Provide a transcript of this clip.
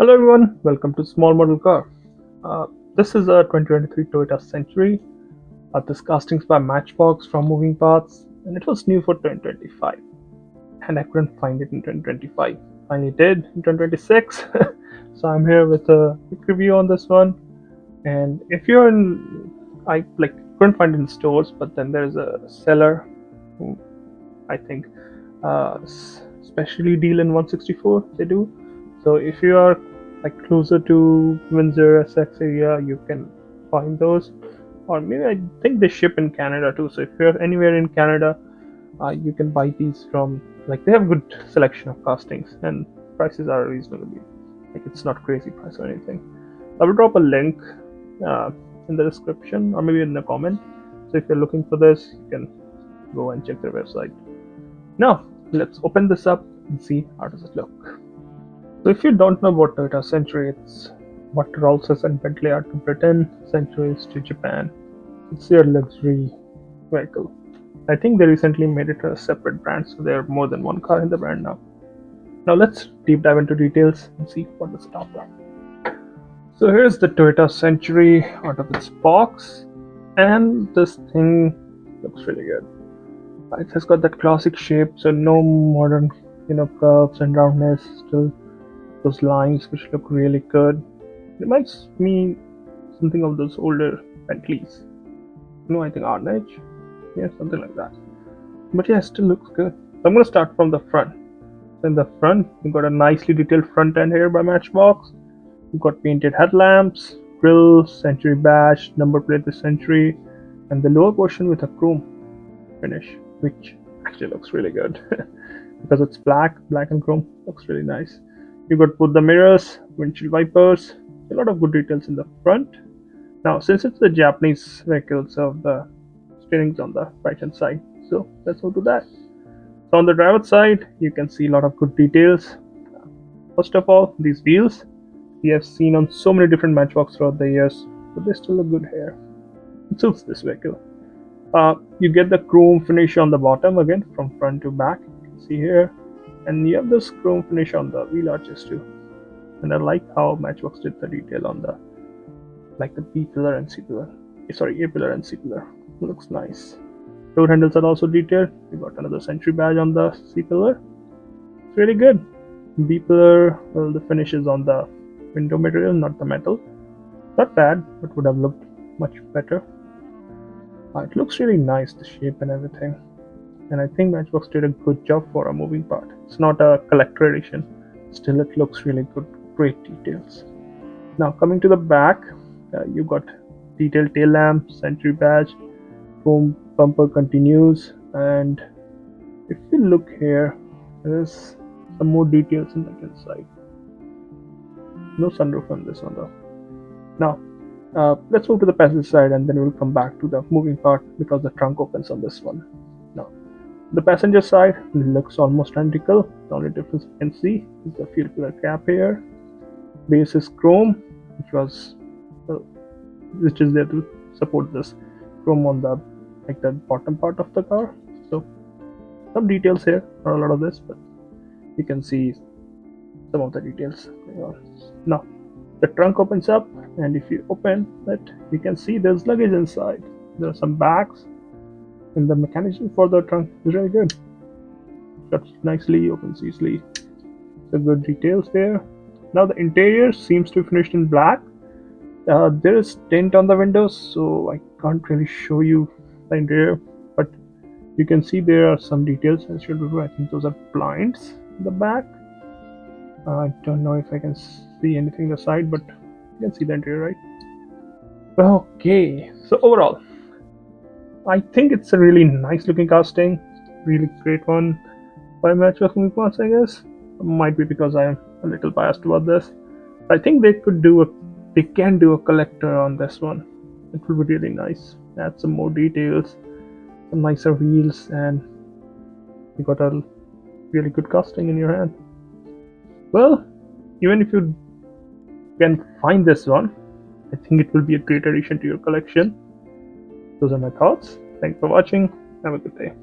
Hello everyone, welcome to Small Model Car. This is a 2023 Toyota Century. This casting's by Matchbox from Moving Parts, and it was new for 2025. And I couldn't find it in 2025. Finally did in 2026. So I'm here with a quick review on this one. And if you're in, I couldn't find it in stores, but then there's a seller who I think especially deal in 164. They do. So if you are closer to Windsor, Essex area, you can find those. Or maybe I think they ship in Canada too. So if you're anywhere in Canada, you can buy these from they have good selection of castings and prices are reasonably it's not crazy price or anything. I will drop a link uh, in the description or maybe in the comment. So if you're looking for this, you can go and check their website. Now let's open this up and see how does it look. So if you don't know about Toyota Century, it's what Rolls-Royce and Bentley are to Britain, Century is to Japan. It's their luxury vehicle. I think they recently made it a separate brand, so there are more than one car in the brand now. Now let's deep dive into details and see what does it offer. So here's the Toyota Century out of its box, and this thing looks really good. It has got that classic shape, so no modern, curves and roundness. Still those lines which look really good. Reminds me something of those older Bentleys. I think Arnage. Yeah, something like that. But yeah, it still looks good. So I'm gonna start from the front. So in the front, you've got a nicely detailed front end here by Matchbox. You've got painted headlamps, grille, Century badge, number plate with Century, and the lower portion with a chrome finish, which actually looks really good because it's black and chrome. Looks really nice. You got both the mirrors, windshield wipers, a lot of good details in the front. Now, since it's a Japanese vehicle, so the steering's on the right hand side. So let's move to that. So on the driver's side, you can see a lot of good details. First of all, these wheels we have seen on so many different Matchbox throughout the years, but they still look good here. It suits this vehicle. You get the chrome finish on the bottom again from front to back. You can see here, and you have this chrome finish on the wheel arches too. And I like how Matchbox did the detail on the B pillar and C pillar. Sorry, A pillar and C pillar. It looks nice. Door handles are also detailed. You got another Century badge on the C pillar. It's really good. B pillar, well, the finish is on the window material, not the metal. Not bad, but would have looked much better. It looks really nice, the shape and everything. And I think Matchbox did a good job for a moving part. It's not a collector edition. Still, it looks really good. Great details. Now, coming to the back, you got detailed tail lamp, Century badge, chrome bumper continues, and if you look here, there's some more details in the inside. No sunroof on this one though. Now, let's move to the passenger side and then we'll come back to the moving part because the trunk opens on this one. Now, the passenger side looks almost identical. The only difference you can see is the fuel filler cap here. Base is chrome, which is there to support this chrome on the the bottom part of the car. So some details here, not a lot of this, but you can see some of the details going on. Now the trunk opens up, and if you open it, you can see there's luggage inside. There are some bags, and the mechanism for the trunk is really good. Shuts nicely, opens easily. So good details there. Now the interior seems to be finished in black. There is tint on the windows, so I can't really show you the interior, but you can see there are some details. I think those are blinds in the back. I don't know if I can see anything on the side, but you can see the interior, right? Okay, so overall, I think it's a really nice looking casting, really great one by Matchbox Moving Parts, I guess. Might be because I am a little biased about this. I think they can do a collector on this one. It would be really nice. Add some more details, some nicer wheels, and you got a really good casting in your hand. Well, even if you can find this one, I think it will be a great addition to your collection. Those are my thoughts. Thanks for watching. Have a good day.